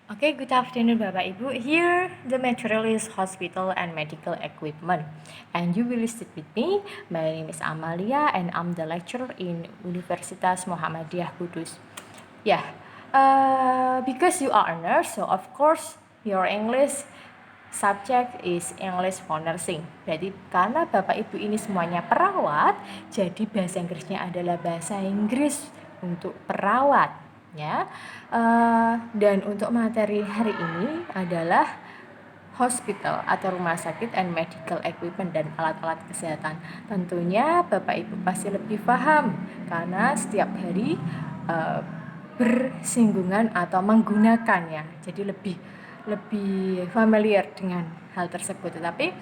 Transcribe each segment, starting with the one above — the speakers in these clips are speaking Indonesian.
Okay, good afternoon Bapak Ibu. Here the material is hospital and medical equipment. And you will sit with me. My name is Amalia and I'm the lecturer in Universitas Muhammadiyah Kudus. Because you are a nurse, so of course your English subject is English for nursing. Jadi karena Bapak Ibu ini semuanya perawat, jadi bahasa Inggrisnya adalah bahasa Inggris untuk perawat. Ya, dan untuk materi hari ini adalah hospital atau rumah sakit and medical equipment dan alat-alat kesehatan. Tentunya Bapak Ibu pasti lebih paham karena setiap hari bersinggungan atau menggunakannya. Jadi lebih familiar dengan hal tersebut. Tetapi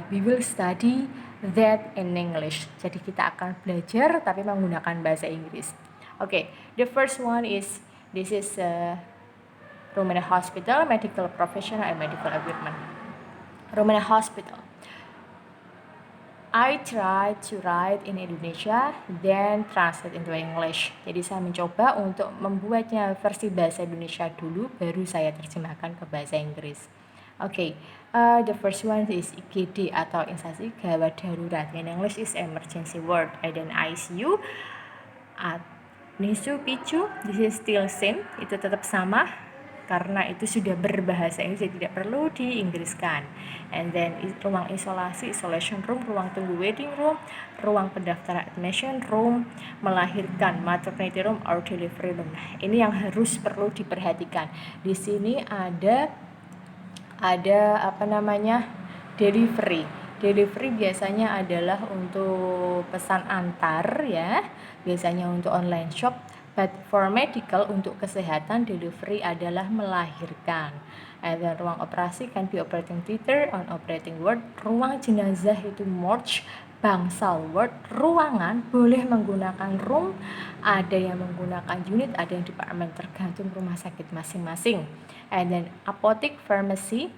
we will study that in English. Jadi kita akan belajar tapi menggunakan bahasa Inggris. Okay, the first one is this is Romania Hospital, medical professional and medical equipment. Romania Hospital. I try to write in Indonesia, then translate into English. Jadi saya mencoba untuk membuatnya versi bahasa Indonesia dulu, baru saya terjemahkan ke bahasa Inggris. Okay, the first one is IGD atau instansi gawat darurat. In English is emergency ward, and then ICU. NICU, PICU, this is still same, itu tetap sama karena itu sudah berbahasa Inggris, jadi tidak perlu diinggriskan. And then ruang isolasi, isolation room, ruang tunggu waiting room, ruang pendaftaran admission room, melahirkan maternity room or delivery room. Nah, ini yang harus perlu diperhatikan. Di sini ada delivery. Delivery biasanya adalah untuk pesan antar ya, biasanya untuk online shop. But for medical, untuk kesehatan, delivery adalah melahirkan. And then ruang operasi can be operating theater, on operating ward. Ruang jenazah itu morgue, bangsal ward. Ruangan boleh menggunakan room, ada yang menggunakan unit, ada yang department, tergantung rumah sakit masing-masing. And then apotek farmasi,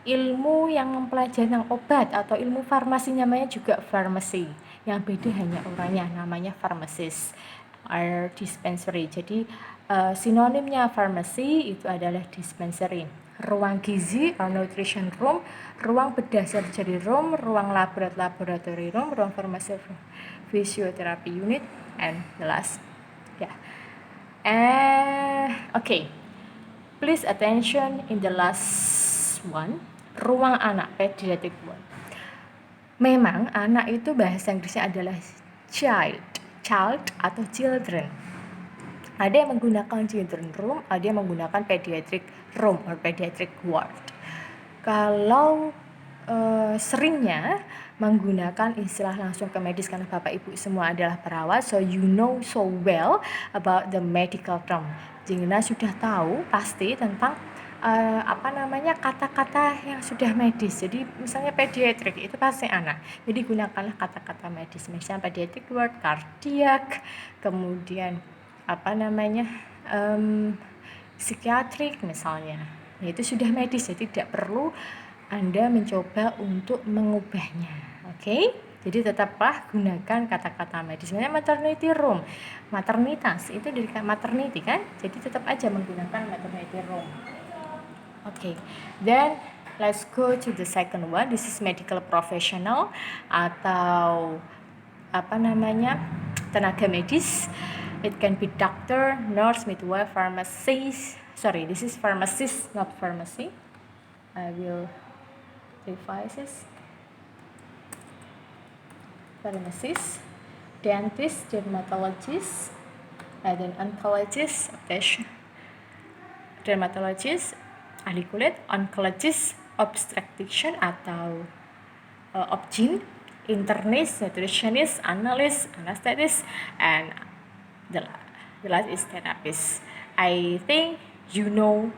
ilmu yang mempelajari tentang obat atau ilmu farmasi namanya juga farmasi. Yang beda hanya orangnya, namanya pharmacist or dispensary. Jadi sinonimnya farmasi itu adalah dispensary. Ruang gizi or nutrition room, ruang bedah surgery room, ruang laboratory room, ruang farmasi physiotherapy unit, and the last okay. Please attention in the last one, ruang anak, pediatric ward. Memang anak itu bahasa Inggrisnya adalah child atau children. Ada yang menggunakan children room, ada yang menggunakan pediatric room or pediatric ward. Kalau seringnya menggunakan istilah langsung ke medis karena Bapak Ibu semua adalah perawat, so you know so well about the medical term. Jingna sudah tahu pasti tentang kata-kata yang sudah medis. Jadi misalnya pediatric itu pasti anak. Jadi gunakanlah kata-kata medis. Misalnya pediatric ward, kardiak, kemudian psikiatrik misalnya. Nah, itu sudah medis, jadi tidak perlu Anda mencoba untuk mengubahnya. Oke? Jadi tetaplah gunakan kata-kata medis. Misalnya maternity room, maternitas itu dari maternity kan? Jadi tetap aja menggunakan maternity room. Okay, then let's go to the second one. This is medical professional atau tenaga medis. It can be doctor, nurse, midwife, pharmacist. Sorry, this is pharmacist, not pharmacy. I will revise this. Pharmacist, dentist, dermatologist, and then oncologist, dermatologist, ahli kulit, oncologist, obstetrician atau obgyn, internist, nutritionist, analyst, anesthetist, and the last is therapist. I think you know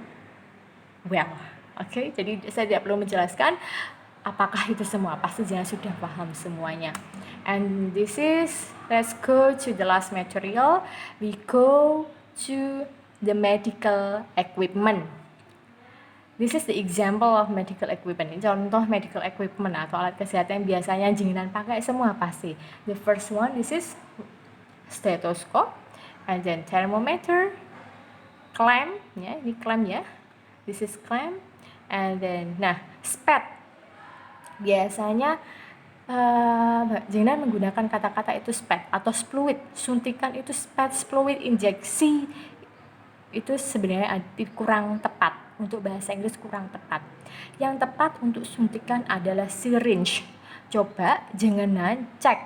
well. Okay, jadi saya tidak perlu menjelaskan apakah itu semua, pasti jangan sudah paham semuanya. And this is, let's go to the last material. We go to the medical equipment. This is the example of medical equipment. Ini contoh medical equipment atau alat kesehatan yang biasanya jenengan pakai semua pasti. The first one, this is stethoscope, and then thermometer, clamp ya, ini clamp ya, this is clamp. And then nah, SPAD biasanya Mbak Jena menggunakan kata-kata itu SPAD atau fluid, suntikan itu SPAD, fluid injeksi itu sebenarnya kurang tepat, untuk bahasa Inggris kurang tepat. Yang tepat untuk suntikan adalah syringe. Coba jenengan cek,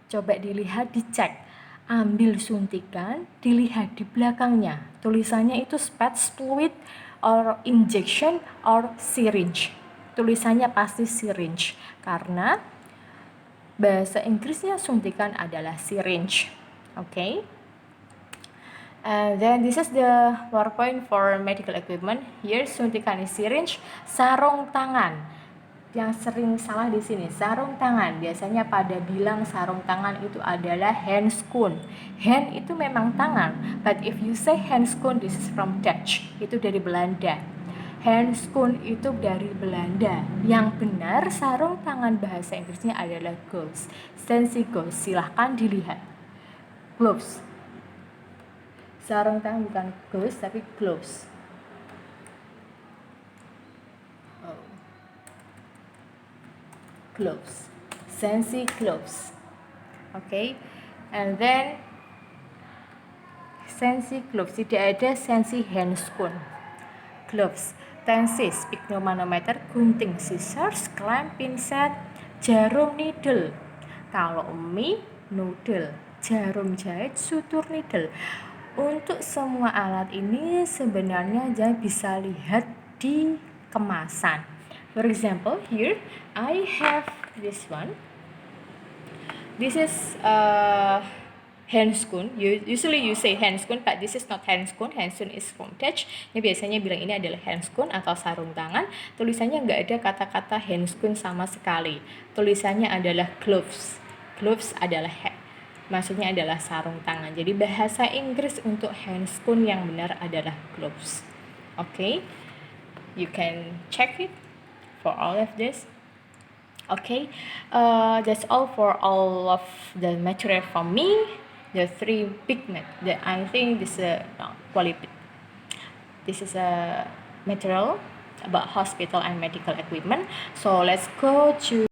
coba dilihat, dicek, ambil suntikan, dilihat di belakangnya tulisannya itu SPAD, fluid or injection or syringe. Tulisannya pasti syringe karena bahasa Inggrisnya suntikan adalah syringe. Okay? And then this is the PowerPoint for medical equipment. Here suntikan is syringe, sarung tangan. Yang sering salah di sini, sarung tangan. Biasanya pada bilang sarung tangan itu adalah handschoen. Hand itu memang tangan, but if you say handschoen, this is from Dutch. Itu dari Belanda. Handschoen itu dari Belanda. Yang benar sarung tangan bahasa Inggrisnya adalah gloves. Sensi gloves, silahkan dilihat. Gloves. Sarung tangan bukan gloves tapi gloves. Gloves. Sensi gloves. Okay. And then sensi gloves, tidak ada sensi handschoen. Gloves. Tensi, sphygmomanometer, gunting, scissors, clamp, pinset, jarum, needle. Kalau mie, noodle, jarum jahit, sutur, needle. Untuk semua alat ini sebenarnya jangan bisa lihat di kemasan. For example, here I have this one. This is handschoen. Usually you say handschoen, but this is not handschoen. Handschoen is from Dutch. Ini biasanya bilang ini adalah handschoen atau sarung tangan. Tulisannya nggak ada kata-kata handschoen sama sekali. Tulisannya adalah gloves. Gloves adalah maksudnya adalah sarung tangan. Jadi bahasa Inggris untuk handschoen yang benar adalah gloves. Okay, you can check it for all of this. Okay, that's all for all of the material from me. The three big I think this is a quality. This is a material about hospital and medical equipment. So let's go to